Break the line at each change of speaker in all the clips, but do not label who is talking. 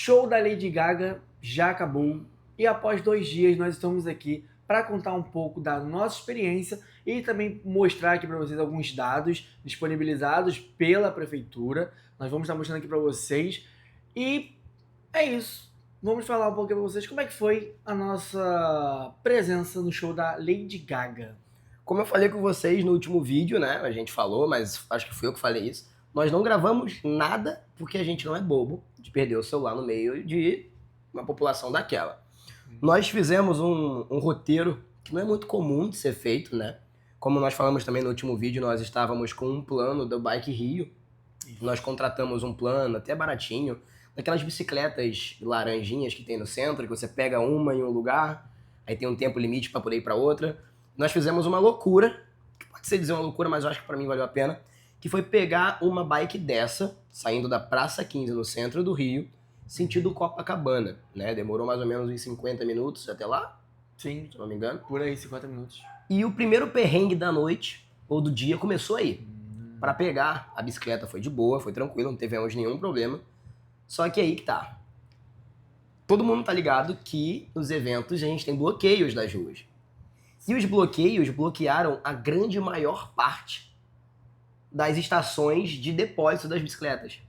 show da Lady Gaga já acabou e após 2 dias nós estamos aqui para contar um pouco da nossa experiência e também mostrar aqui para vocês alguns dados disponibilizados pela prefeitura. Nós vamos estar mostrando aqui para vocês e é isso. Vamos falar um pouco para vocês como é que foi a nossa presença no show da Lady Gaga.
Como eu falei com vocês no último vídeo, né? A gente falou, mas acho que fui eu que falei isso. Nós não gravamos nada porque a gente não é bobo de perder o celular no meio de uma população daquela. Nós fizemos um roteiro que não é muito comum de ser feito, né? Como nós falamos também no último vídeo, nós estávamos com um plano do Bike Rio. Nós contratamos um plano até baratinho, daquelas bicicletas laranjinhas que tem no centro, que você pega uma em um lugar, aí tem um tempo limite para poder ir para outra. Nós fizemos uma loucura, que pode ser dizer uma loucura, mas eu acho que para mim valeu a pena, que foi pegar uma bike dessa, saindo da Praça 15 no centro do Rio, sentido Copacabana, né? Demorou mais ou menos uns 50 minutos até lá,
Sim,
se não me engano.
por aí, 50 minutos.
E o primeiro perrengue da noite, ou do dia, começou aí. Para pegar, a bicicleta foi de boa, foi tranquilo, não tivemos nenhum problema. Só que aí que tá. Todo mundo tá ligado que nos eventos a gente tem bloqueios das ruas. E os bloqueios bloquearam a grande maior parte das estações de depósito das bicicletas.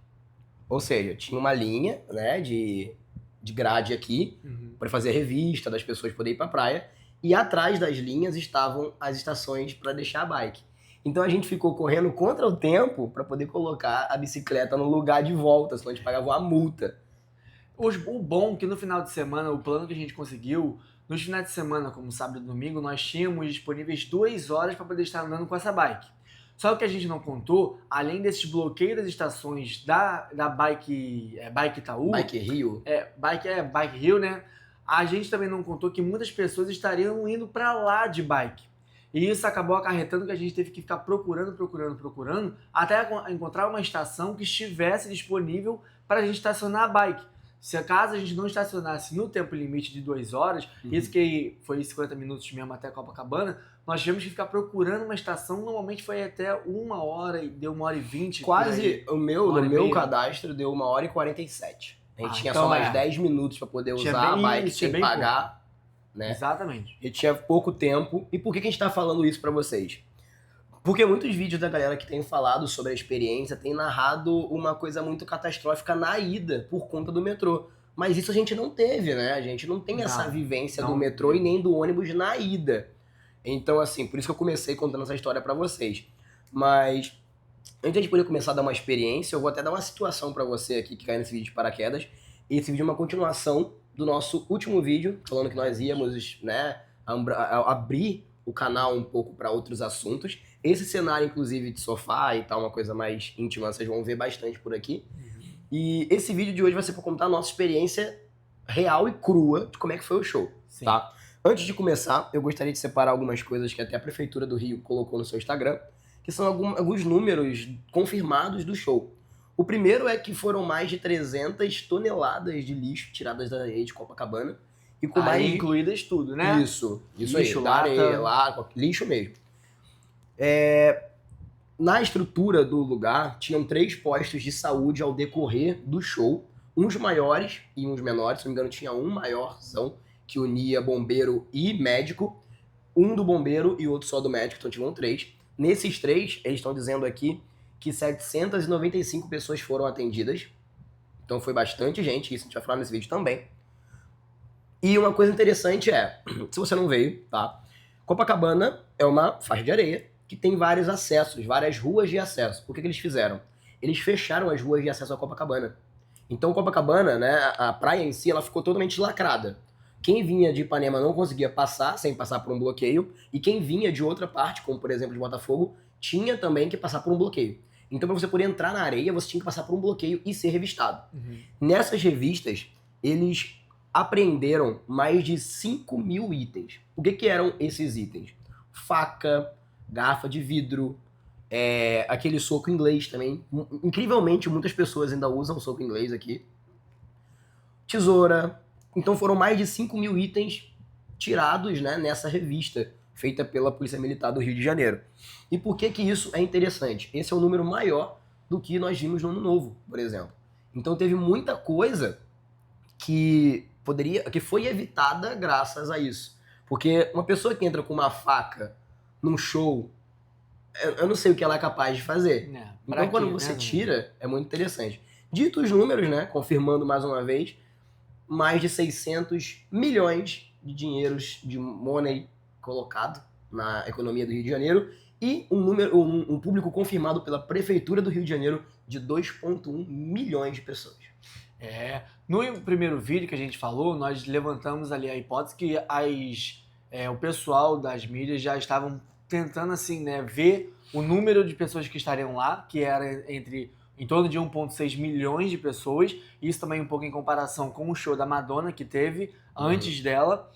Ou seja, tinha uma linha, né, de grade aqui, para fazer a revista, das pessoas poderem ir pra praia, e atrás das linhas estavam as estações para deixar a bike. Então a gente ficou correndo contra o tempo para poder colocar a bicicleta no lugar de volta, senão a gente pagava uma multa.
O bom é que no final de semana, o plano que a gente conseguiu, nos finais de semana, como sábado e domingo, nós tínhamos disponíveis 2 horas para poder estar andando com essa bike. Só que a gente não contou, além desses bloqueios das estações da Bike Itaú,
Bike Rio.
Bike Rio, né? A gente também não contou que muitas pessoas estariam indo para lá de bike. E isso acabou acarretando que a gente teve que ficar procurando, até encontrar uma estação que estivesse disponível para a gente estacionar a bike. Se caso a gente não estacionasse no tempo limite de 2 horas, isso que foi 50 minutos mesmo até Copacabana, nós tivemos que ficar procurando uma estação, normalmente foi até 1 hora, e deu 1h20.
Quase, no meu
meia.
cadastro deu 1h47. A gente tinha
então
só mais 10 minutos para poder usar a bike sem pagar. Né?
Exatamente.
E tinha pouco tempo. E por que a gente tá falando isso pra vocês? Porque muitos vídeos da galera que tem falado sobre a experiência tem narrado uma coisa muito catastrófica na ida por conta do metrô. Mas isso a gente não teve, né? A gente não tem essa vivência do metrô e nem do ônibus na ida. Então, assim, por isso que eu comecei contando essa história pra vocês. Mas antes de poder começar a dar uma experiência, eu vou até dar uma situação pra você aqui que caiu nesse vídeo de paraquedas. Esse vídeo é uma continuação do nosso último vídeo, falando que nós íamos, né, abrir o canal um pouco para outros assuntos. Esse cenário, inclusive, de sofá e tal, uma coisa mais íntima, vocês vão ver bastante por aqui. E esse vídeo de hoje vai ser para contar a nossa experiência real e crua de como é que foi o show, tá? Antes de começar, eu gostaria de separar algumas coisas que até a Prefeitura do Rio colocou no seu Instagram, que são alguns números confirmados do show. O primeiro é que foram mais de 300 toneladas de lixo tiradas da rede Copacabana. E com mais
incluídas tudo, né?
Isso
lixo,
aí, da areia, lá, lixo mesmo. Na estrutura do lugar, tinham 3 postos de saúde ao decorrer do show. Uns maiores e uns menores, se não me engano tinha um maiorzão, que unia bombeiro e médico. Um do bombeiro e outro só do médico, então tinham 3. Nesses 3, eles estão dizendo aqui que 795 pessoas foram atendidas. Então foi bastante gente, isso a gente vai falar nesse vídeo também. E uma coisa interessante é, se você não veio, tá? Copacabana é uma faixa de areia que tem vários acessos, várias ruas de acesso. O que eles fizeram? Eles fecharam as ruas de acesso a Copacabana. Então Copacabana, né, a praia em si, ela ficou totalmente lacrada. Quem vinha de Ipanema não conseguia passar sem passar por um bloqueio, e quem vinha de outra parte, como por exemplo de Botafogo, tinha também que passar por um bloqueio. Então, para você poder entrar na areia, você tinha que passar por um bloqueio e ser revistado. Nessas revistas, eles apreenderam mais de 5.000 itens. O que eram esses itens? Faca, garrafa de vidro, aquele soco inglês também. Incrivelmente, muitas pessoas ainda usam soco inglês aqui. Tesoura. Então, foram mais de 5.000 itens tirados, né, nessa revista, feita pela Polícia Militar do Rio de Janeiro. E por que isso é interessante? Esse é um número maior do que nós vimos no Ano Novo, por exemplo. Então teve muita coisa que foi evitada graças a isso. Porque uma pessoa que entra com uma faca num show, eu não sei o que ela é capaz de fazer.
Pra
Então, quando
quê,
você
né?
tira, é muito interessante. Dito os números, né, confirmando mais uma vez, mais de 600 milhões de dinheiros de money colocado na economia do Rio de Janeiro e um público confirmado pela Prefeitura do Rio de Janeiro de 2,1 milhões de pessoas.
No primeiro vídeo que a gente falou, nós levantamos ali a hipótese que o pessoal das mídias já estavam tentando assim, né, ver o número de pessoas que estariam lá, que era em torno de 1,6 milhões de pessoas, isso também um pouco em comparação com o show da Madonna que teve antes dela.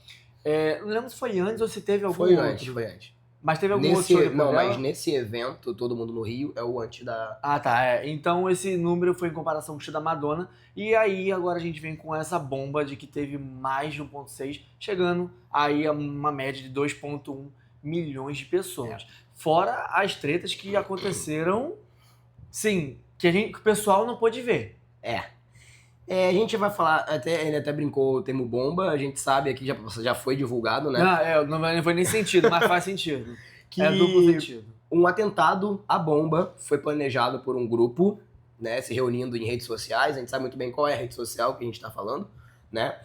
Não lembro se foi antes ou se teve algum outro.
Foi antes.
Mas teve algum outro show depois
Não,
dela?
mas nesse evento, Todo Mundo no Rio, é o antes da...
Ah, tá. Então esse número foi em comparação com o show da Madonna. E aí agora a gente vem com essa bomba de que teve mais de 1,6, chegando aí a uma média de 2,1 milhões de pessoas. Fora as tretas que aconteceram, sim, que o pessoal não pôde ver.
A gente vai falar, ele até brincou o termo bomba, a gente sabe aqui, já foi divulgado, né?
Não foi nem sentido, mas faz sentido.
Que
É duplo sentido.
um atentado à bomba foi planejado por um grupo, né, se reunindo em redes sociais. A gente sabe muito bem qual é a rede social que a gente está falando, né?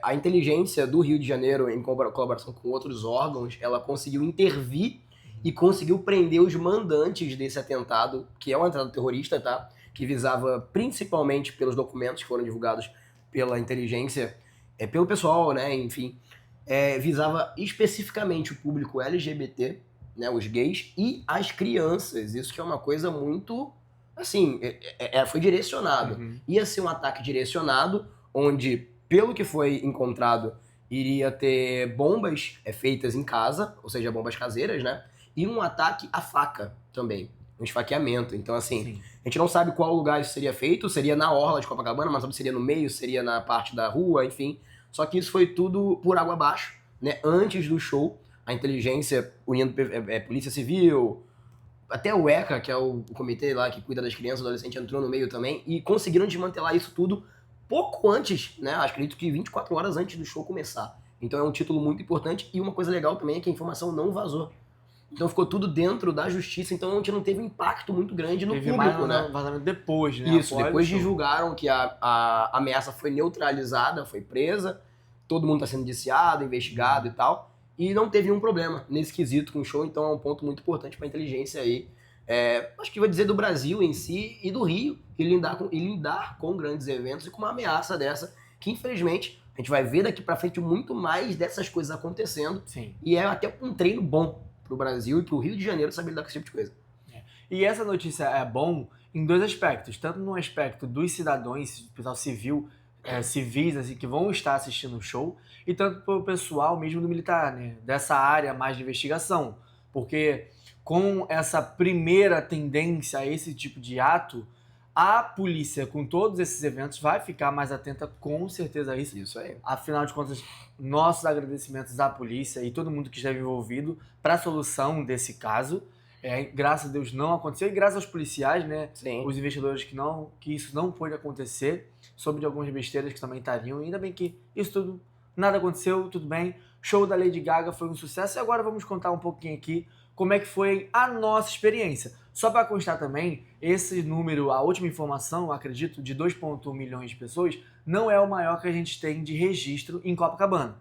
A inteligência do Rio de Janeiro, em colaboração com outros órgãos, ela conseguiu intervir e conseguiu prender os mandantes desse atentado, que é um atentado terrorista, tá? Que visava principalmente pelos documentos que foram divulgados pela inteligência, pelo pessoal, né, enfim, visava especificamente o público LGBT, né, os gays e as crianças. Isso que é uma coisa muito, assim, foi direcionado. Ia ser um ataque direcionado, onde, pelo que foi encontrado, iria ter bombas feitas em casa, ou seja, bombas caseiras, né, e um ataque à faca também, um esfaqueamento. Então, assim,
Sim.
a gente não sabe qual lugar isso seria feito, seria na orla de Copacabana, mas sabe se seria no meio, seria na parte da rua, enfim. Só que isso foi tudo por água abaixo, né? Antes do show, a inteligência unindo Polícia Civil, até o ECA, que é o comitê lá que cuida das crianças e adolescentes, entrou no meio também, e conseguiram desmantelar isso tudo pouco antes, né? Acredito que 24 horas antes do show começar. Então é um título muito importante, e uma coisa legal também é que a informação não vazou. Então ficou tudo dentro da justiça, então a gente não teve um impacto muito grande no público,
mais
né?
vazamento depois, né?
Isso, depois divulgaram que a ameaça foi neutralizada, foi presa, todo mundo está sendo indiciado, investigado e tal, e não teve nenhum problema nesse quesito com o show, então é um ponto muito importante para a inteligência aí. Acho que vou dizer do Brasil em si e do Rio, e lidar com grandes eventos e com uma ameaça dessa, que infelizmente a gente vai ver daqui para frente muito mais dessas coisas acontecendo.
Sim.
E é até um treino bom pro Brasil e pro Rio de Janeiro saber lidar com esse tipo de coisa.
E essa notícia é bom em dois aspectos, tanto no aspecto dos cidadãos, pessoal civil, civis assim, que vão estar assistindo o show, e tanto pro pessoal mesmo do militar, né, dessa área mais de investigação, porque com essa primeira tendência a esse tipo de ato, a polícia, com todos esses eventos, vai ficar mais atenta com certeza a isso.
Isso aí.
Afinal de contas, nossos agradecimentos à polícia e todo mundo que esteve envolvido para a solução desse caso. Graças a Deus não aconteceu, e graças aos policiais, né?
Sim.
Os investigadores que isso não pôde acontecer, soube de algumas besteiras que também estariam. Ainda bem que isso tudo, nada aconteceu, tudo bem. Show da Lady Gaga foi um sucesso, e agora vamos contar um pouquinho aqui como é que foi a nossa experiência. Só para constar também, esse número, a última informação, acredito, de 2,1 milhões de pessoas, não é o maior que a gente tem de registro em Copacabana.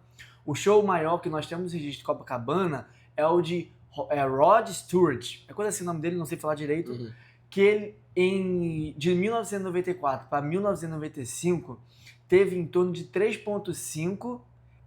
O show maior que nós temos de registro em Copacabana é o de Rod Stewart. É coisa assim o nome dele, não sei falar direito. Que ele, de 1994 para 1995, teve em torno de 3,5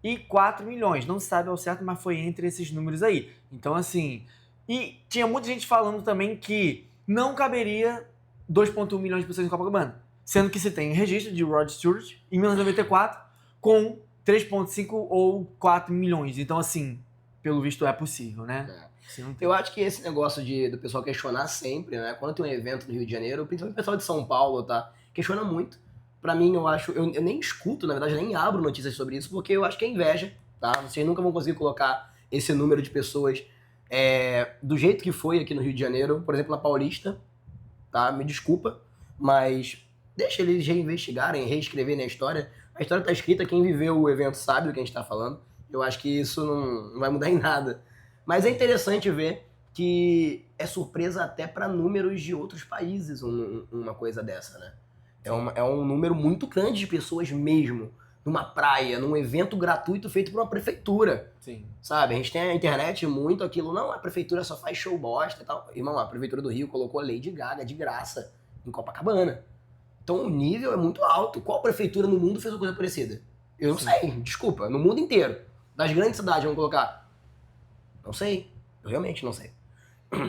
e 4 milhões. Não se sabe ao certo, mas foi entre esses números aí. Então, assim... E tinha muita gente falando também que não caberia 2,1 milhões de pessoas em Copacabana. Sendo que se tem registro de Rod Stewart em 1994 com 3,5 ou 4 milhões. Então, assim, pelo visto é possível, né?
Eu acho que esse negócio do pessoal questionar sempre, né? Quando tem um evento no Rio de Janeiro, principalmente o pessoal de São Paulo, tá? Questiona muito. Pra mim, eu nem escuto, na verdade, nem abro notícias sobre isso, porque eu acho que é inveja, tá? Vocês nunca vão conseguir colocar esse número de pessoas do jeito que foi aqui no Rio de Janeiro, por exemplo, na Paulista, tá? Me desculpa, mas deixa eles reinvestigarem, reescreverem a história. A história tá escrita, quem viveu o evento sabe do que a gente tá falando. Eu acho que isso não vai mudar em nada. Mas é interessante ver que é surpresa até para números de outros países uma coisa dessa, né? É um número muito grande de pessoas mesmo, numa praia, num evento gratuito feito por uma prefeitura,
Sim.
sabe? A gente tem a internet muito aquilo, não, a prefeitura só faz show bosta e tal. Irmão, a prefeitura do Rio colocou a Lady Gaga de graça em Copacabana. Então o nível é muito alto. Qual prefeitura no mundo fez uma coisa parecida? Eu não
Sim.
sei, desculpa, no mundo inteiro. Das grandes cidades, vamos colocar. Não sei, eu realmente não sei.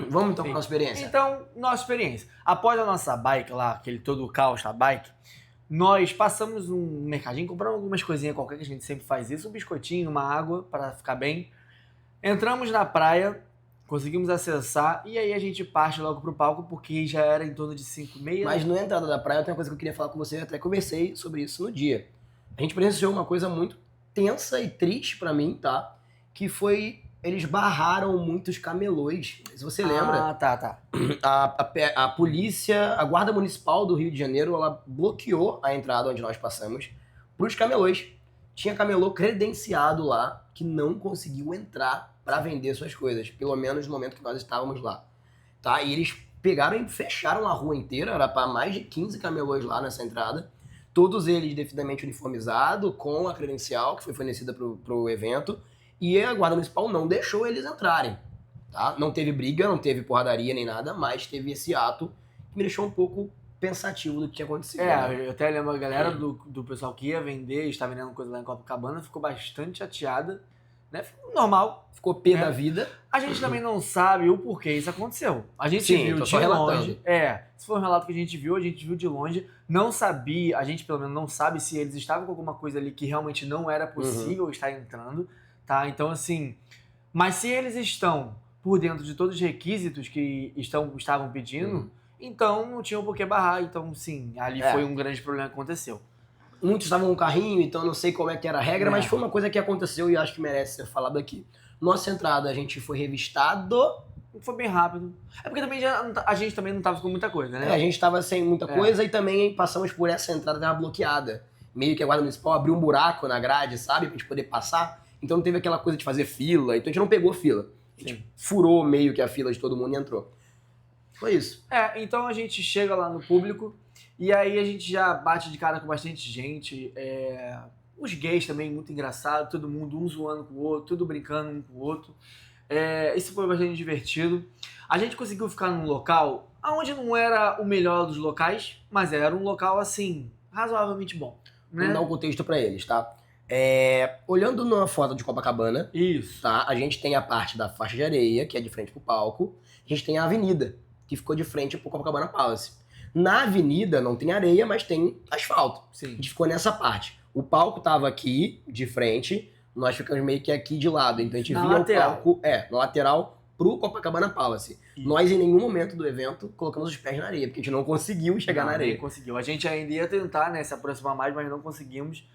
Vamos então para nossa experiência.
Então, nossa experiência. Após a nossa bike lá, aquele todo o caos da bike, nós passamos um mercadinho, compramos algumas coisinhas qualquer, que a gente sempre faz isso, um biscoitinho, uma água para ficar bem. Entramos na praia, conseguimos acessar e aí a gente parte logo pro palco porque já era em torno de 5h30.
Mas na entrada da praia tem uma coisa que eu queria falar com você, eu até conversei sobre isso no dia. A gente presenciou uma coisa muito tensa e triste pra mim, tá? Que foi, eles barraram muitos camelôs. Se você lembra,
Ah, tá.
a polícia, a guarda municipal do Rio de Janeiro, ela bloqueou a entrada onde nós passamos pros camelôs. Tinha camelô credenciado lá que não conseguiu entrar para vender suas coisas, pelo menos no momento que nós estávamos lá, tá? E eles pegaram e fecharam a rua inteira, era para mais de 15 camelôs lá nessa entrada, todos eles devidamente uniformizados, com a credencial que foi fornecida pro evento, e a guarda municipal não deixou eles entrarem, tá? Não teve briga, não teve porradaria nem nada, mas teve esse ato que me deixou um pouco pensativo do que tinha acontecido. Né?
Eu até lembro a galera do pessoal que ia vender, está vendendo coisa lá em Copacabana, ficou bastante chateada, né? Normal.
Ficou pé da vida.
A gente também não sabe o porquê isso aconteceu. A gente
Sim,
viu
tô
de
só relatando.
longe. Se foi um relato que a gente viu de longe. Não sabia, a gente pelo menos não sabe se eles estavam com alguma coisa ali que realmente não era possível estar entrando, tá? Então, assim, mas se eles estão por dentro de todos os requisitos que estavam pedindo, então não tinham por que barrar. Então, sim, ali foi um grande problema que aconteceu.
Muitos estavam no carrinho, então eu não sei como é que era a regra, mas foi uma coisa que aconteceu e acho que merece ser falado aqui. Nossa entrada, a gente foi revistado.
Foi bem rápido. É porque também a gente também não tava com muita coisa, né?
A gente tava sem muita coisa e também passamos por essa entrada que tava bloqueada. Meio que a guarda municipal abriu um buraco na grade, sabe? Pra gente poder passar. Então não teve aquela coisa de fazer fila. Então a gente não pegou fila. A gente furou meio que a fila de todo mundo e entrou. Foi isso.
Então a gente chega lá no público e aí a gente já bate de cara com bastante gente. Os gays também, muito engraçado, todo mundo um zoando com o outro, tudo brincando um com o outro. Isso foi bastante divertido. A gente conseguiu ficar num local onde não era o melhor dos locais, mas era um local, assim, razoavelmente bom. Né?
Vamos dar um contexto pra eles, tá? Olhando numa foto de Copacabana,
isso,
tá? A gente tem a parte da faixa de areia, que é de frente pro palco. A gente tem a avenida, que ficou de frente pro Copacabana Palace. Na avenida não tem areia, mas tem asfalto.
Sim.
A gente ficou nessa parte. O palco tava aqui, de frente, nós ficamos meio que aqui de lado. Então a gente via
lateral.
O palco, na lateral, pro Copacabana Palace. Isso. Nós, em nenhum momento do evento, colocamos os pés na areia, porque a gente não conseguiu chegar na areia.
Nem conseguiu. A gente ainda ia tentar, né, se aproximar mais, mas não conseguimos.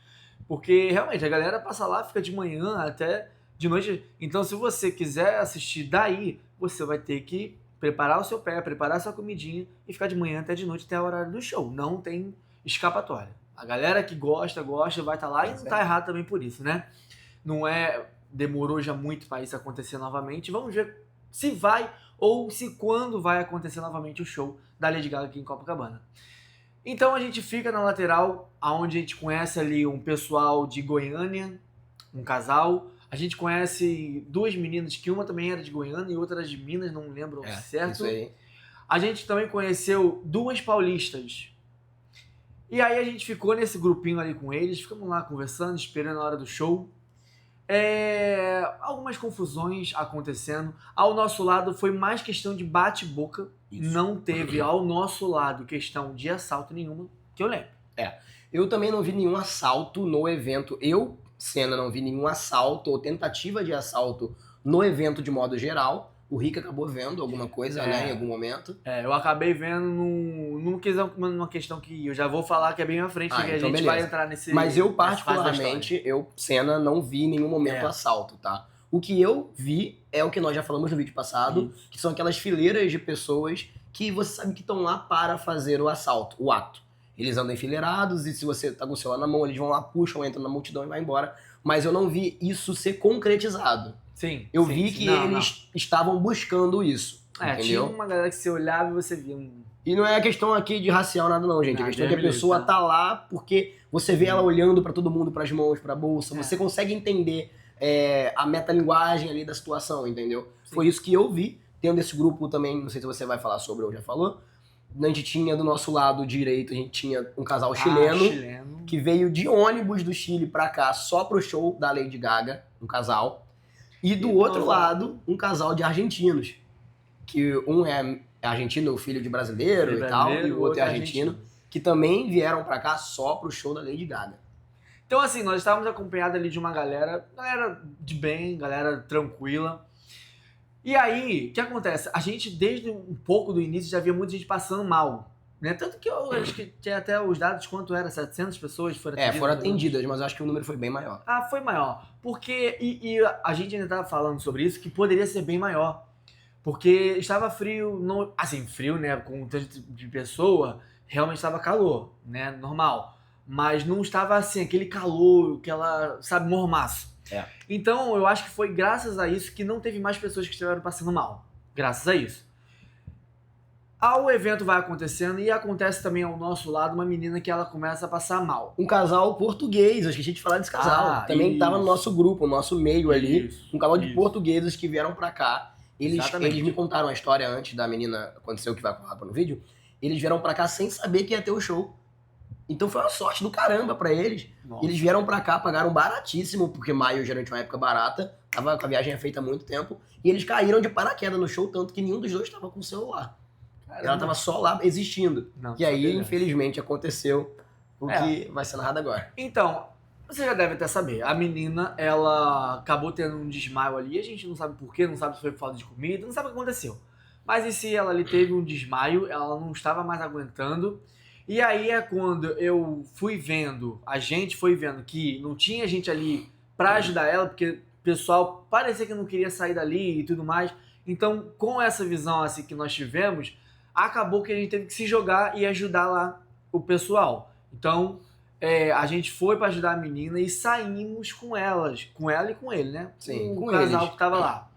Porque, realmente, a galera passa lá, fica de manhã até de noite. Então, se você quiser assistir daí, você vai ter que preparar o seu pé, preparar a sua comidinha e ficar de manhã até de noite até o horário do show. Não tem escapatória. A galera que gosta, vai estar lá e não tá errado também por isso, né? Demorou já muito para isso acontecer novamente. Vamos ver se vai ou se quando vai acontecer novamente o show da Lady Gaga aqui em Copacabana. Então a gente fica na lateral, onde a gente conhece ali um pessoal de Goiânia, um casal. A gente conhece duas meninas, que uma também era de Goiânia e outra era de Minas, não lembro certo.
Isso aí.
A gente também conheceu duas paulistas. E aí a gente ficou nesse grupinho ali com eles, ficamos lá conversando, esperando a hora do show. Algumas confusões acontecendo. Ao nosso lado foi mais questão de bate-boca. Não teve ao nosso lado questão de assalto nenhuma, que eu lembro.
Eu também não vi nenhum assalto no evento. Eu, Senna, não vi nenhum assalto ou tentativa de assalto no evento de modo geral. O Rick acabou vendo alguma coisa, né, em algum momento.
Eu acabei vendo numa questão que eu já vou falar que é bem à frente, porque
então
a gente vai entrar nesse...
Mas eu, particularmente, Senna, não vi em nenhum momento assalto, tá? O que eu vi é o que nós já falamos no vídeo passado, que são aquelas fileiras de pessoas que você sabe que estão lá para fazer o assalto, o ato. Eles andam enfileirados e se você tá com o celular na mão, eles vão lá, puxam, entram na multidão e vai embora. Mas eu não vi isso ser concretizado.
Sim.
Eu
sim,
vi
sim.
que
Não,
eles estavam buscando isso,
tinha
entendeu?
uma galera que você olhava e você via
E não é questão aqui de racial nada não, gente.
Não,
A questão é que a
beleza,
pessoa
tá.
tá lá porque você vê ela olhando pra todo mundo, pras mãos, pra bolsa.
É.
Você consegue entender a metalinguagem ali da situação, entendeu?
Sim.
Foi isso que eu vi. Tendo esse grupo também, não sei se você vai falar sobre ou já falou. A gente tinha do nosso lado direito, a gente tinha um casal chileno que veio de ônibus do Chile pra cá só pro show da Lady Gaga, um casal. E do outro lado, um casal de argentinos. Que um é argentino, filho de brasileiro e tal, e o outro é argentino, que também vieram pra cá só pro show da Lady Gaga.
Então, assim, nós estávamos acompanhados ali de uma galera de bem, galera tranquila. E aí, o que acontece? A gente, desde um pouco do início, já via muita gente passando mal. Né? Tanto que eu acho que tinha até os dados, quanto era? 700 pessoas foram atendidas?
Foram atendidas, mas eu acho que o número foi bem maior.
Ah, foi maior. Porque, e a gente ainda estava falando sobre isso, que poderia ser bem maior. Porque estava frio, não, assim, frio, né? Com um tanto de pessoa, realmente estava calor, né? Normal. Mas não estava assim, aquele calor, aquela, sabe, mormaço. Então, eu acho que foi graças a isso que não teve mais pessoas que estiveram passando mal. Graças a isso. O evento vai acontecendo e acontece também ao nosso lado uma menina que ela começa a passar mal.
Um casal português, eu esqueci de falar desse casal. Também estava no nosso grupo, no nosso meio ali. Um casal de portugueses que vieram pra cá. Eles me contaram a história antes da menina acontecer o que vai falar no vídeo. Eles vieram pra cá sem saber que ia ter o show. Então foi uma sorte do caramba pra eles.
Nossa.
Eles vieram pra cá, pagaram baratíssimo, porque maio geralmente é uma época barata. Tava com a viagem feita há muito tempo. E eles caíram de paraquedas no show, tanto que nenhum dos dois tava com o celular. Caramba. Ela tava só lá existindo.
Não,
e aí, infelizmente, aconteceu o que vai ser narrado agora.
Então, você já deve até saber. A menina, ela acabou tendo um desmaio ali. A gente não sabe porquê, não sabe se foi por falta de comida, não sabe o que aconteceu. Mas em si, ela ali teve um desmaio, ela não estava mais aguentando. E aí é quando eu fui vendo, a gente foi vendo que não tinha gente ali pra ajudar ela, porque o pessoal parecia que não queria sair dali e tudo mais. Então, com essa visão assim que nós tivemos, acabou que a gente teve que se jogar e ajudar lá o pessoal. Então, a gente foi pra ajudar a menina e saímos com elas, com ela e com ele, né?
Sim,
com o casal que tava lá.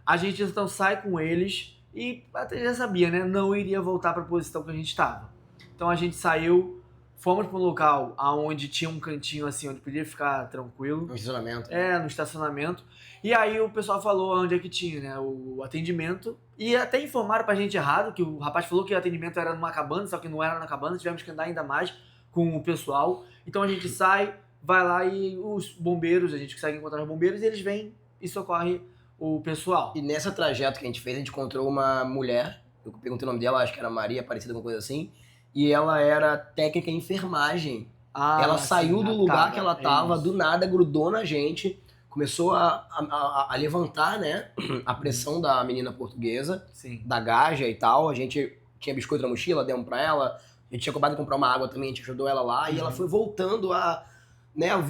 A gente então sai com eles e até já sabia, né? Não iria voltar pra posição que a gente estava. Então a gente saiu, fomos para um local onde tinha um cantinho assim, onde podia ficar tranquilo.
No estacionamento.
No estacionamento. E aí o pessoal falou onde é que tinha, né, o atendimento. E até informaram pra gente errado, que o rapaz falou que o atendimento era numa cabana, só que não era na cabana, tivemos que andar ainda mais com o pessoal. Então a gente sai, vai lá e os bombeiros, a gente consegue encontrar os bombeiros e eles vêm e socorrem o pessoal.
E nessa trajeto que a gente fez, a gente encontrou uma mulher, eu perguntei o nome dela, acho que era Maria Aparecida, alguma coisa assim, e ela era técnica em enfermagem. Ela saiu do lugar que ela tava, do nada, grudou na gente, começou a levantar, né, a pressão da menina portuguesa, da gaja e tal. A gente tinha biscoito na mochila, demos pra ela, a gente tinha acabado de comprar uma água também, a gente ajudou ela lá, e ela foi voltando a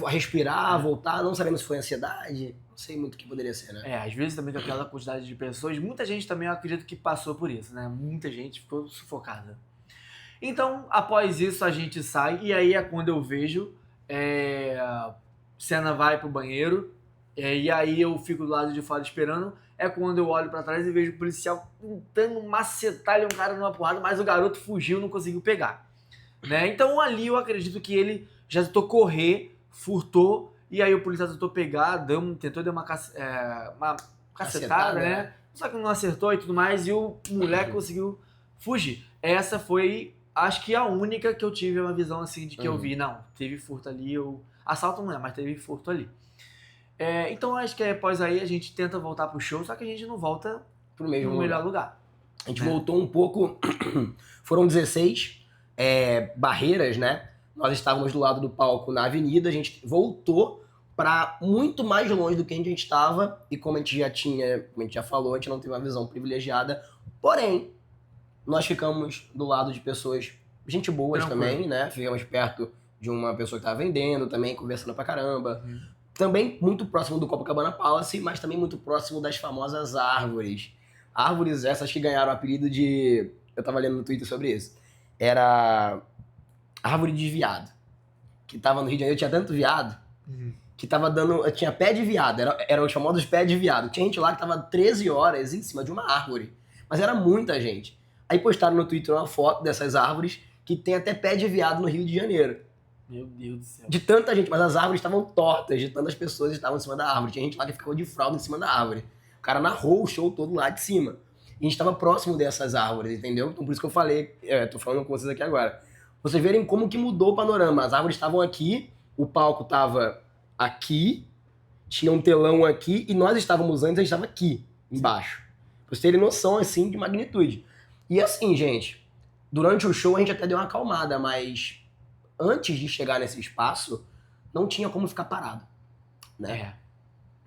respirar, a voltar, não sabemos se foi ansiedade, não sei muito o que poderia ser, né?
Às vezes também com aquela quantidade de pessoas, muita gente também eu acredito que passou por isso, né, muita gente ficou sufocada. Então, após isso, a gente sai, e aí é quando eu vejo, Senna vai pro banheiro, e aí eu fico do lado de fora esperando, é quando eu olho pra trás e vejo o policial tentando macetar um cara numa porrada, mas o garoto fugiu, não conseguiu pegar. Né? Então ali eu acredito que ele já tentou correr, furtou, e aí o policial tentou pegar, tentou dar uma cacetada, né? Só que não acertou e tudo mais, e o moleque conseguiu fugir. Essa foi... Acho que a única que eu tive uma visão assim de que eu vi, não, teve furto ali, assalto não é, mas teve furto ali. Então acho que após aí a gente tenta voltar pro show, só que a gente não volta
pro mesmo
melhor lugar.
A gente voltou um pouco, foram 16 barreiras, né? Nós estávamos do lado do palco na avenida, a gente voltou para muito mais longe do que a gente estava, e como a gente já falou, a gente não teve uma visão privilegiada, porém, nós ficamos do lado de pessoas, gente boas também, né? Ficamos perto de uma pessoa que estava vendendo também, conversando pra caramba. Também muito próximo do Copacabana Palace, mas também muito próximo das famosas árvores. Árvores essas que ganharam o apelido de... Eu tava lendo no Twitter sobre isso. Era árvore de viado. Que tava no Rio de Janeiro, tinha tanto viado, que tava dando... Tinha pé de viado, eram os famosos pé de viado. Tinha gente lá que tava 13 horas em cima de uma árvore. Mas era muita gente. Aí postaram no Twitter uma foto dessas árvores que tem até pé de viado no Rio de Janeiro.
Meu Deus do céu.
De tanta gente, mas as árvores estavam tortas, de tantas pessoas estavam em cima da árvore. Tinha gente lá que ficou de fralda em cima da árvore. O cara narrou o show todo lá de cima. E a gente tava próximo dessas árvores, entendeu? Então por isso que eu falei, tô falando com vocês aqui agora. Vocês verem como que mudou o panorama. As árvores estavam aqui, o palco tava aqui, tinha um telão aqui, e nós estávamos antes, a gente estava aqui, embaixo. Pra vocês terem noção, assim, de magnitude. E assim, gente, durante o show a gente até deu uma acalmada, mas antes de chegar nesse espaço, não tinha como ficar parado, né?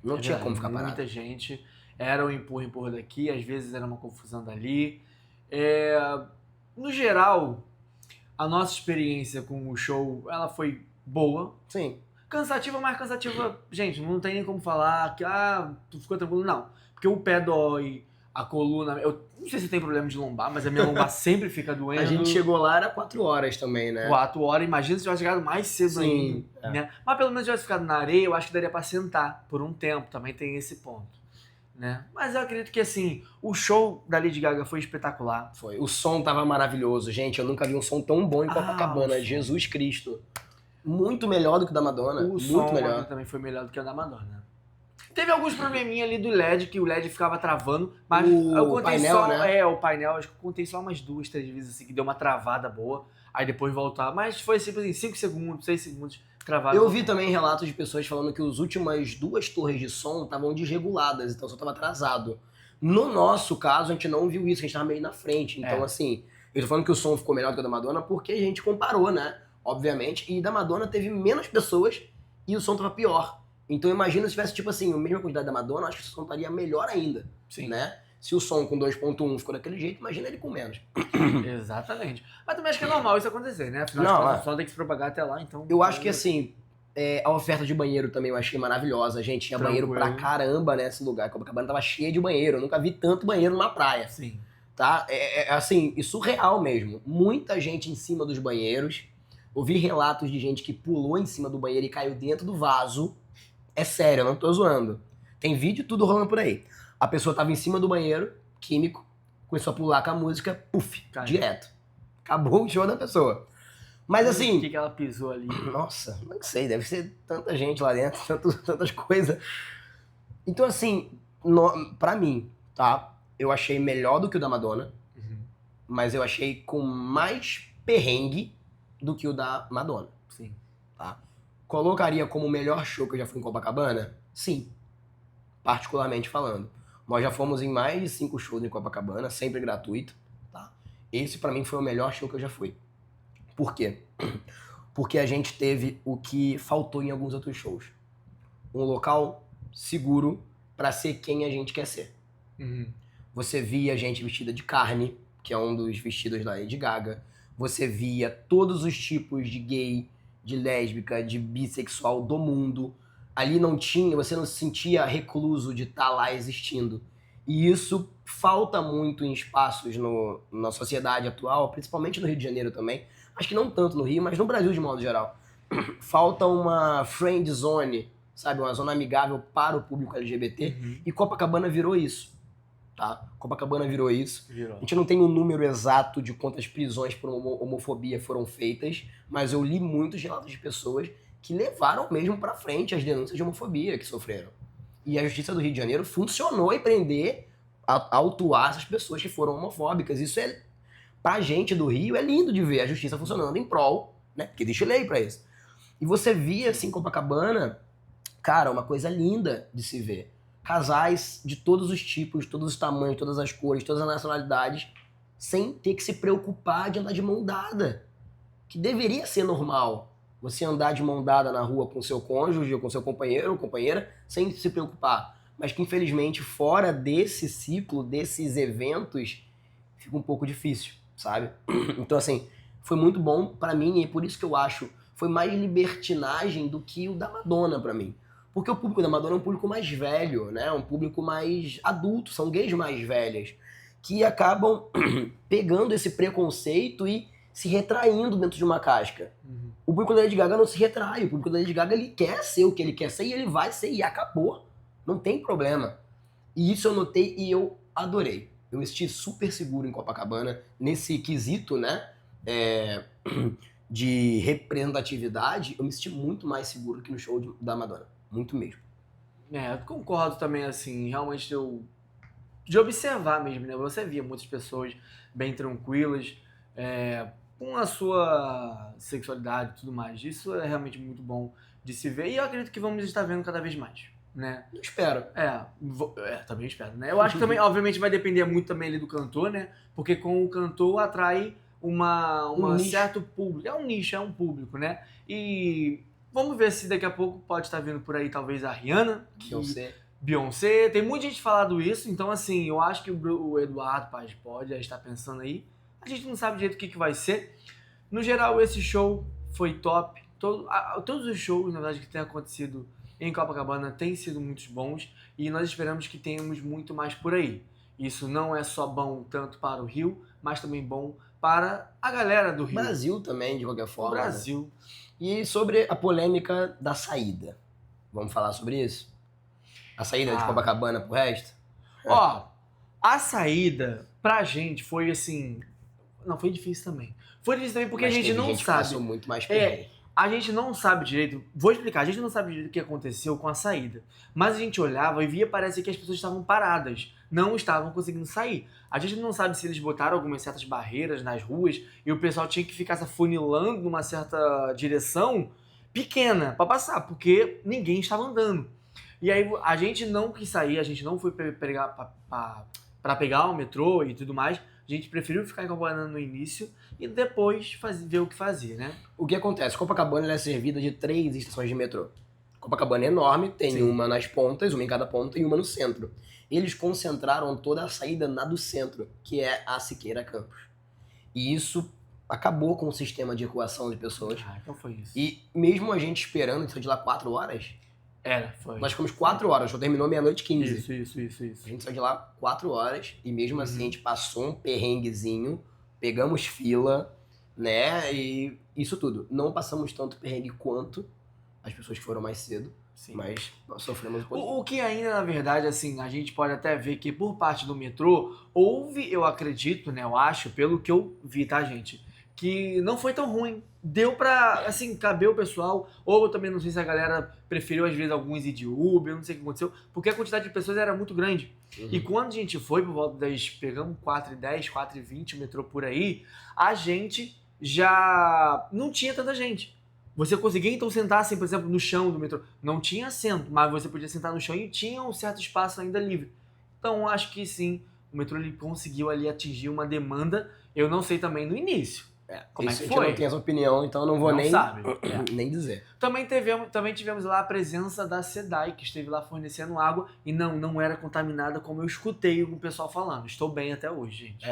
Não tinha como ficar parado.
Muita gente, era um empurra daqui, às vezes era uma confusão dali. No geral, a nossa experiência com o show, ela foi boa.
Sim.
Cansativa, mas cansativa, gente, não tem nem como falar que, tu ficou tranquilo, não. Porque o pé dói, a coluna, eu não sei se tem problema de lombar, mas a minha lombar sempre fica doendo.
A gente chegou lá, era 4 horas também, né?
4 horas, imagina se tivesse chegado mais cedo ainda. Né? Mas pelo menos tivesse ficado na areia, eu acho que daria pra sentar por um tempo, também tem esse ponto. Né? Mas eu acredito que assim, o show da Lady Gaga foi espetacular.
Foi. O som tava maravilhoso, gente. Eu nunca vi um som tão bom em Copacabana. Jesus Cristo. Muito melhor do que o da Madonna.
O
muito
som
melhor.
também foi melhor do que o da Madonna. Teve alguns probleminha ali do LED, que o LED ficava travando, mas eu contei
painel,
só,
né?
o painel, acho que eu contei só umas 2, 3 vezes assim, que deu uma travada boa, aí depois voltar, mas foi tipo assim, 5 segundos, 6 segundos, travado.
Eu vi também relatos de pessoas falando que as últimas 2 torres de som estavam desreguladas, então só tava atrasado. No nosso caso, a gente não viu isso, a gente tava meio na frente, então assim, eu tô falando que o som ficou melhor do que o da Madonna porque a gente comparou, né? Obviamente, e da Madonna teve menos pessoas e o som tava pior. Então imagina se tivesse, tipo assim, a mesma quantidade da Madonna, acho que o som estaria melhor ainda.
Sim.
Né? Se o som com 2.1 ficou daquele jeito, imagina ele com menos.
Exatamente. Mas também acho que é normal isso acontecer, né? Afinal de contas, o som tem que se propagar até lá, então...
Eu acho que, assim, a oferta de banheiro também eu achei maravilhosa. Gente, tinha banheiro pra caramba nesse lugar. Copacabana tava cheia de banheiro. Eu nunca vi tanto banheiro numa praia.
Sim.
Tá? Assim, e surreal mesmo. Muita gente em cima dos banheiros. Ouvi relatos de gente que pulou em cima do banheiro e caiu dentro do vaso. É sério, eu não tô zoando. Tem vídeo tudo rolando por aí. A pessoa tava em cima do banheiro, químico, começou a pular com a música, puf, direto. Acabou o show da pessoa. Mas assim...
O que ela pisou ali?
Nossa, não sei, deve ser tanta gente lá dentro, tantas coisas. Então assim, pra mim, tá? Eu achei melhor do que o da Madonna, mas eu achei com mais perrengue do que o da Madonna.
Sim.
Tá? Colocaria como o melhor show que eu já fui em Copacabana? Sim. Particularmente falando. Nós já fomos em mais de 5 shows em Copacabana, sempre gratuito. Tá? Esse pra mim foi o melhor show que eu já fui. Por quê? Porque a gente teve o que faltou em alguns outros shows. Um local seguro pra ser quem a gente quer ser. Você via gente vestida de carne, que é um dos vestidos da Lady Gaga. Você via todos os tipos de gay, de lésbica, de bissexual do mundo. Ali não tinha, você não se sentia recluso de estar lá existindo. E isso falta muito em espaços na sociedade atual, principalmente no Rio de Janeiro também. Acho que não tanto no Rio, mas no Brasil de modo geral. Falta uma friend zone, sabe? Uma zona amigável para o público LGBT. E Copacabana virou isso. Tá? Copacabana virou isso. A gente não tem um número exato de quantas prisões por homofobia foram feitas, mas eu li muitos relatos de pessoas que levaram mesmo pra frente as denúncias de homofobia que sofreram. E a Justiça do Rio de Janeiro funcionou em prender, autuar essas pessoas que foram homofóbicas. Isso pra gente do Rio, é lindo de ver a justiça funcionando em prol, né? Porque existe lei pra isso. E você via, assim, Copacabana, cara, uma coisa linda de se ver. Casais de todos os tipos, todos os tamanhos, todas as cores, todas as nacionalidades, sem ter que se preocupar de andar de mão dada. Que deveria ser normal. Você andar de mão dada na rua com seu cônjuge ou com seu companheiro ou companheira, sem se preocupar. Mas que, infelizmente, fora desse ciclo, desses eventos, fica um pouco difícil, sabe? Então, assim, foi muito bom pra mim e por isso que eu acho foi mais libertinagem do que o da Madonna pra mim. Porque o público da Madonna é um público mais velho, né? Um público mais adulto, são gays mais velhas, que acabam pegando esse preconceito e se retraindo dentro de uma casca.
Uhum.
O público da Lady Gaga não se retrai. O público da Lady Gaga, ele quer ser o que ele quer ser e ele vai ser e acabou. Não tem problema. E isso eu notei e eu adorei. Eu me senti super seguro em Copacabana nesse quesito, né? De representatividade, eu me senti muito mais seguro que no show da Madonna. Muito mesmo.
Eu concordo também, assim, realmente de observar mesmo, né? Você via muitas pessoas bem tranquilas, com a sua sexualidade e tudo mais. Isso é realmente muito bom de se ver e eu acredito que vamos estar vendo cada vez mais, né?
Eu espero.
Também espero, né? Eu acho que também, obviamente, vai depender muito também ali do cantor, né? Porque com o cantor atrai um certo público. É um nicho, é um público, né? E vamos ver se daqui a pouco pode estar vindo por aí talvez a Rihanna. Beyoncé. Tem muita gente falando isso, então assim, eu acho que o Eduardo Paes pode já estar pensando aí. A gente não sabe direito o que vai ser. No geral, esse show foi top. Todos os shows, na verdade, que tem acontecido em Copacabana têm sido muito bons e nós esperamos que tenhamos muito mais por aí. Isso não é só bom tanto para o Rio, mas também bom para a galera do Rio.
Brasil também, de qualquer forma.
O Brasil.
Né? E sobre a polêmica da saída. Vamos falar sobre isso? A saída de Copacabana pro resto?
Ó, a saída pra gente foi assim... Não, foi difícil também. Foi difícil também porque
mas
a gente não sabe.
Passou muito mais perrengue.
A gente não sabe direito, vou explicar, a gente não sabe direito o que aconteceu com a saída. Mas a gente olhava e via, parecia que as pessoas estavam paradas, não estavam conseguindo sair. A gente não sabe se eles botaram algumas certas barreiras nas ruas e o pessoal tinha que ficar se afunilando numa certa direção pequena pra passar, porque ninguém estava andando. E aí a gente não quis sair, a gente não foi pra pegar o metrô e tudo mais. A gente preferiu ficar em Copacabana no início e depois ver o que fazer, né?
O que acontece? Copacabana é servida de 3 estações de metrô. Copacabana é enorme, tem uma nas pontas, uma em cada ponta e uma no centro. Eles concentraram toda a saída na do centro, que é a Siqueira Campos. E isso acabou com o sistema de ecoação de pessoas.
Então foi isso.
E mesmo a gente esperando, isso de lá 4 horas...
Foi.
Nós ficamos 4 horas, o show terminou meia-noite 15.
Isso.
A gente saiu de lá 4 horas e mesmo assim a gente passou um perrenguezinho, pegamos fila, né, e isso tudo. Não passamos tanto perrengue quanto as pessoas que foram mais cedo, mas nós sofremos um pouco.
O que ainda, na verdade, assim, a gente pode até ver que por parte do metrô, houve, eu acredito, né, eu acho, pelo que eu vi, tá, gente, que não foi tão ruim. Deu pra, assim, caber o pessoal. Ou eu também não sei se a galera preferiu, às vezes, alguns ir de Uber, não sei o que aconteceu. Porque a quantidade de pessoas era muito grande. E quando a gente foi, por volta das... Pegamos 4h10, 4h20, o metrô por aí, a gente já não tinha tanta gente. Você conseguia, então, sentar, assim, por exemplo, no chão do metrô. Não tinha assento, mas você podia sentar no chão e tinha um certo espaço ainda livre. Então, acho que sim, o metrô ele conseguiu ali atingir uma demanda. Eu não sei também no início. Como é que foi?
Eu não tenho essa opinião, então eu não vou nem dizer.
Também tivemos lá a presença da SEDAI, que esteve lá fornecendo água e não era contaminada como eu escutei o pessoal falando. Estou bem até hoje, gente.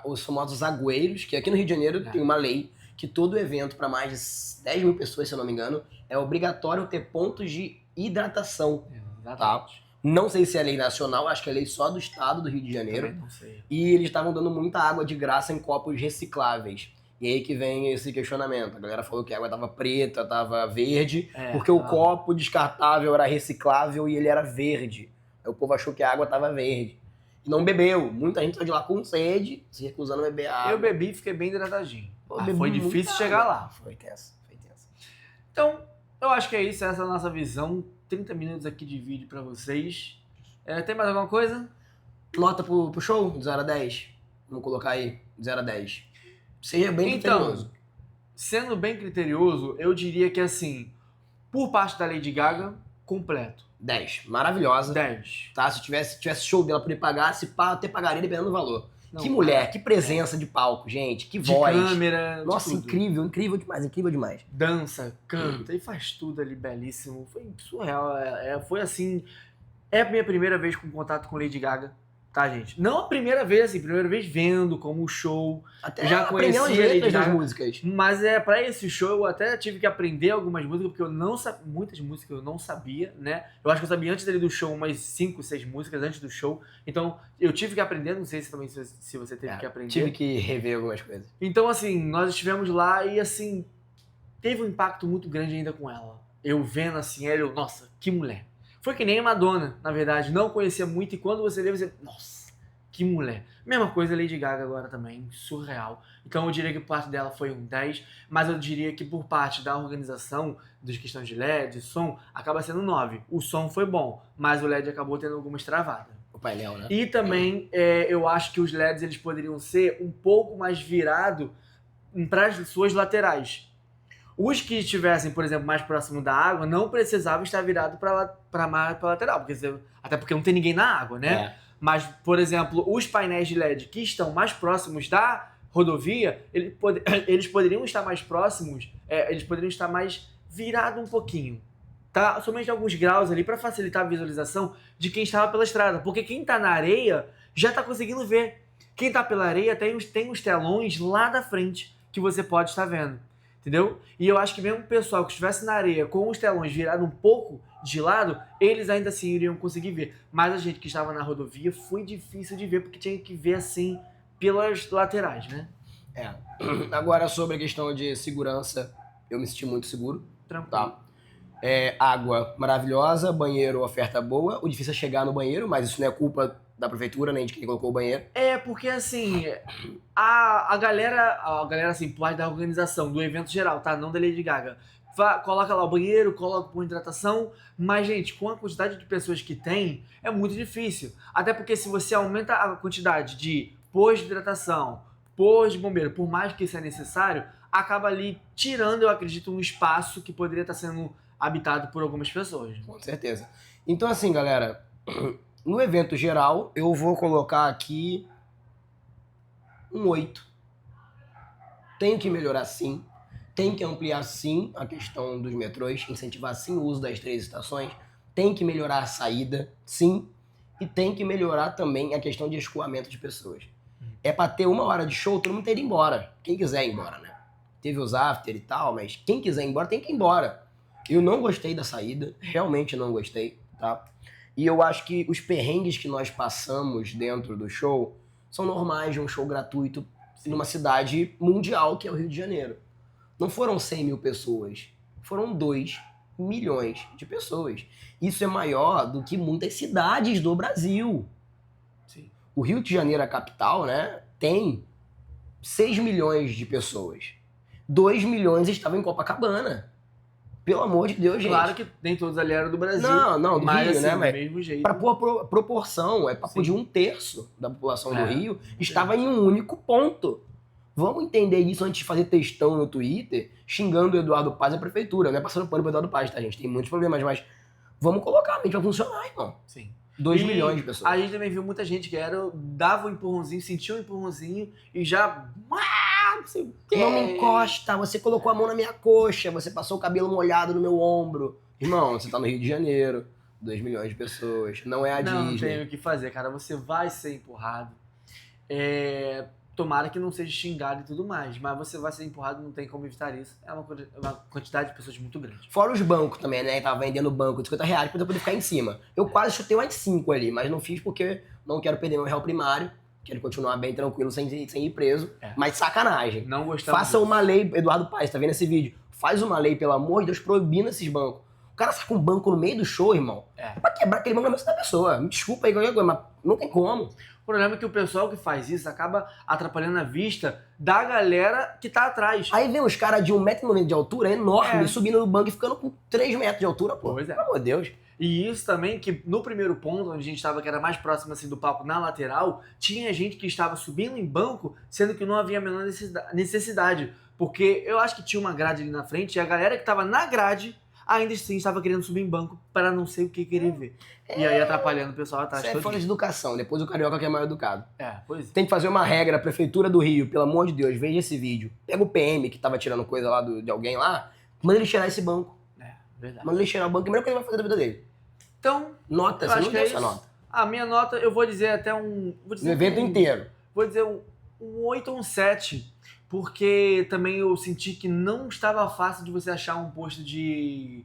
Os famosos agueiros, que aqui no Rio de Janeiro tem uma lei que todo evento para mais de 10 mil pessoas, se eu não me engano, é obrigatório ter pontos de hidratação. Tá? Não sei se é lei nacional, acho que é lei só do estado do Rio de Janeiro.
Também não sei.
E eles estavam dando muita água de graça em copos recicláveis. E aí que vem esse questionamento. A galera falou que a água tava preta, tava verde, porque o copo descartável era reciclável e ele era verde. Aí o povo achou que a água tava verde. E não bebeu. Muita gente saiu de lá com sede, se recusando a beber água.
Eu bebi e fiquei bem hidratadinho. Foi difícil chegar lá.
Foi tenso.
Então, eu acho que é isso. Essa é a nossa visão. 30 minutos aqui de vídeo pra vocês. Tem mais alguma coisa?
Nota pro show? De 0 a 10. Vamos colocar aí. De 0 a 10. Seja bem criterioso.
Sendo bem criterioso, eu diria que assim, por parte da Lady Gaga, completo.
10. Maravilhosa.
10.
Tá? Se tivesse show dela pra ele pagar, se pá, até pagaria dependendo do valor. Não, que mulher, que presença de palco, gente. Que voz.
De câmera.
Nossa, incrível demais.
Dança, canta e faz tudo ali belíssimo. Foi surreal. Foi assim. É a minha primeira vez com contato com Lady Gaga. tá, gente? Não a primeira vez, assim, primeira vez vendo como o show,
Até
eu já
aprendeu as
conhecia Lady
letras das
Gaga.
músicas.
Mas pra esse show eu até tive que aprender algumas músicas, porque eu não sabia, muitas músicas eu não sabia, né? Eu acho que eu sabia antes dele do show umas 5, 6 músicas antes do show, então eu tive que aprender, não sei se também se você teve que aprender.
Tive que rever algumas coisas.
Então, assim, nós estivemos lá e, assim, teve um impacto muito grande ainda com ela. Eu vendo, assim, ela, nossa, que mulher. Foi que nem a Madonna, na verdade, não conhecia muito e quando você vê, você, nossa, que mulher. Mesma coisa a Lady Gaga agora também, surreal. Então eu diria que por parte dela foi um 10, mas eu diria que por parte da organização, das questões de LED, som, acaba sendo 9. O som foi bom, mas o LED acabou tendo alguma estravada.
O painel, né?
E também eu acho que os LEDs eles poderiam ser um pouco mais virados para as suas laterais. Os que estivessem, por exemplo, mais próximo da água, não precisavam estar virados para lateral, até porque não tem ninguém na água, né?
É.
Mas, por exemplo, os painéis de LED que estão mais próximos da rodovia, eles poderiam estar mais próximos, eles poderiam estar mais virados um pouquinho, tá? Somente alguns graus ali para facilitar a visualização de quem estava pela estrada, porque quem está na areia já está conseguindo ver. Quem está pela areia tem uns telões lá da frente que você pode estar vendo. Entendeu? E eu acho que mesmo o pessoal que estivesse na areia com os telões virados um pouco de lado, eles ainda assim iriam conseguir ver. Mas a gente que estava na rodovia foi difícil de ver, porque tinha que ver assim pelas laterais, né?
Agora, sobre a questão de segurança, eu me senti muito seguro.
Tranquilo.
Tá. Água maravilhosa, banheiro, oferta boa. O difícil é chegar no banheiro, mas isso não é culpa da prefeitura, nem de quem colocou o banheiro.
Porque assim, a galera assim, parte da organização, do evento geral, tá? Não da Lady Gaga. Coloca lá o banheiro, coloca com hidratação, mas, gente, com a quantidade de pessoas que tem, é muito difícil. Até porque se você aumenta a quantidade de pôs de hidratação, pôs de bombeiro, por mais que isso é necessário, acaba ali tirando, eu acredito, um espaço que poderia estar sendo habitado por algumas pessoas.
Com certeza. Então, assim, galera, no evento geral, eu vou colocar aqui um 8. Tem que melhorar sim. Tem que ampliar sim a questão dos metrôs, incentivar sim o uso das 3 estações. Tem que melhorar a saída, sim. E tem que melhorar também a questão de escoamento de pessoas. É pra ter 1 hora de show, todo mundo ter ido embora. Quem quiser ir embora, né? Teve os after e tal, mas quem quiser ir embora tem que ir embora. Eu não gostei da saída, realmente não gostei, tá? E eu acho que os perrengues que nós passamos dentro do show são normais de um show gratuito numa cidade mundial que é o Rio de Janeiro. Não foram 100 mil pessoas, foram 2 milhões de pessoas. Isso é maior do que muitas cidades do Brasil.
Sim.
O Rio de Janeiro, a capital, né, tem 6 milhões de pessoas. 2 milhões estavam em Copacabana. Pelo amor de Deus, gente.
Claro que nem todos ali eram do Brasil.
Não, do
mas,
Rio,
assim,
né?
do
Mas
mesmo jeito.
pra pôr proporção, é papo de 1/3 da população do Rio estava em um único ponto. Vamos entender isso antes de fazer textão no Twitter, xingando o Eduardo Paz e a prefeitura. Não é passando pano pro Eduardo Paz, tá, gente? Tem muitos problemas, mas vamos colocar, a mente vai funcionar, irmão.
Sim.
2 milhões de pessoas.
A gente também viu muita gente que dava um empurrãozinho, sentia um empurrãozinho e já... Não sei o quê.
Não me encosta, você colocou a mão na minha coxa, você passou o cabelo molhado no meu ombro. Irmão, você tá no Rio de Janeiro, 2 milhões de pessoas, não é a
Não
Disney.
tem o que fazer, cara. Você vai ser empurrado. Tomara que não seja xingado e tudo mais, mas você vai ser empurrado, não tem como evitar isso. É uma quantidade de pessoas muito grande.
Fora os bancos também, né? Tava vendendo banco de R$50 pra eu poder ficar em cima. Eu quase chutei umas 5 ali, mas não fiz porque não quero perder meu réu primário. Quero continuar bem tranquilo sem ir preso. Mas sacanagem.
Não gostamos
Faça uma lei, Eduardo Paes, tá vendo esse vídeo? Faz uma lei, pelo amor de Deus, proibindo esses bancos. O cara saca um banco no meio do show, irmão. Pra quebrar aquele banco na cabeça da pessoa. Me desculpa aí qualquer coisa, mas não tem como.
O problema é que o pessoal que faz isso acaba atrapalhando a vista da galera que tá atrás.
Aí vem os caras de 1,90 m de altura, enorme, subindo no banco e ficando com 3 metros de altura, pô.
Pois é.
Pelo amor de Deus.
E isso também, que no primeiro ponto, onde a gente estava, que era mais próximo assim, do palco, na lateral, tinha gente que estava subindo em banco, sendo que não havia a menor necessidade. Porque eu acho que tinha uma grade ali na frente, e a galera que estava na grade ainda assim estava querendo subir em banco para não sei o que querer ver. E aí atrapalhando o pessoal atrás.
Isso é falta de educação, depois o carioca que é mal educado.
Pois é.
Tem que fazer uma regra, a Prefeitura do Rio, pelo amor de Deus, veja esse vídeo. Pega o PM que tava tirando coisa lá de alguém lá, manda ele tirar esse banco.
Verdade.
Manda ele tirar o banco, que é a melhor coisa que ele vai fazer da vida dele.
Então,
Nota,
eu
você
acho
não
que
deu
é
essa
isso.
nota.
A minha nota, eu vou dizer até um... Vou dizer
No evento inteiro.
Vou dizer um 8 ou um 7, porque também eu senti que não estava fácil de você achar um posto de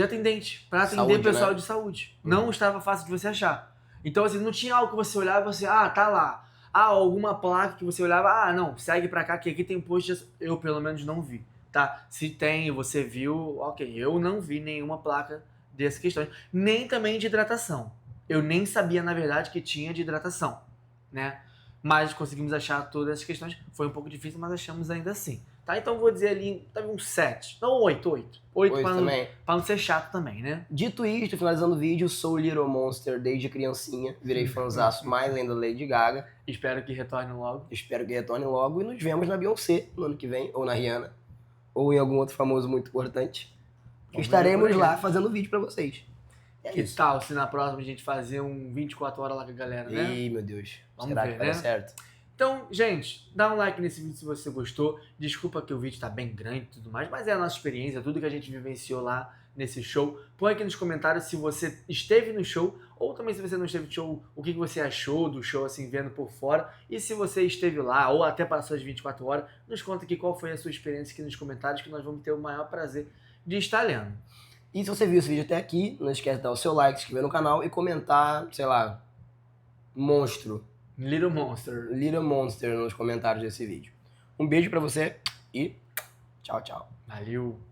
atendente para atender
Saúde,
pessoal
né?
de saúde. Não estava fácil de você achar. Então, assim, não tinha algo que você olhava e você, tá lá. Alguma placa que você olhava, não, segue pra cá que aqui tem posto de... Eu, pelo menos, não vi, tá? Se tem, você viu, ok. Eu não vi nenhuma placa dessas questões. Nem também de hidratação. Eu nem sabia, na verdade, que tinha de hidratação, né? Mas conseguimos achar todas essas questões. Foi um pouco difícil, mas achamos ainda assim. Tá? Então vou dizer ali, um 7. Não, 8. 8 para
também.
não ser chato também, né?
Dito isto, finalizando o vídeo, sou o Little Monster desde criancinha. Virei fãzaço mais ainda da Lady Gaga.
Espero que retorne logo.
Espero que retorne logo. E nos vemos na Beyoncé no ano que vem, ou na Rihanna, ou em algum outro famoso muito importante. Que estaremos lá fazendo vídeo pra vocês.
Que tal se na próxima a gente fazer um 24 horas lá com a galera, né?
Ih, meu Deus.
Vamos
Será
ver,
que vai
né?
dar certo?
Então, gente, dá um like nesse vídeo se você gostou. Desculpa que o vídeo tá bem grande e tudo mais, mas é a nossa experiência, tudo que a gente vivenciou lá nesse show. Põe aqui nos comentários se você esteve no show, ou também se você não esteve no show, o que você achou do show, assim, vendo por fora. E se você esteve lá, ou até passou as 24 horas, nos conta aqui qual foi a sua experiência aqui nos comentários, que nós vamos ter o maior prazer de estar lendo.
E se você viu esse vídeo até aqui, não esquece de dar o seu like, se inscrever no canal e comentar, sei lá, monstro.
Little Monster.
Little Monster nos comentários desse vídeo. Um beijo pra você e tchau, tchau.
Valeu!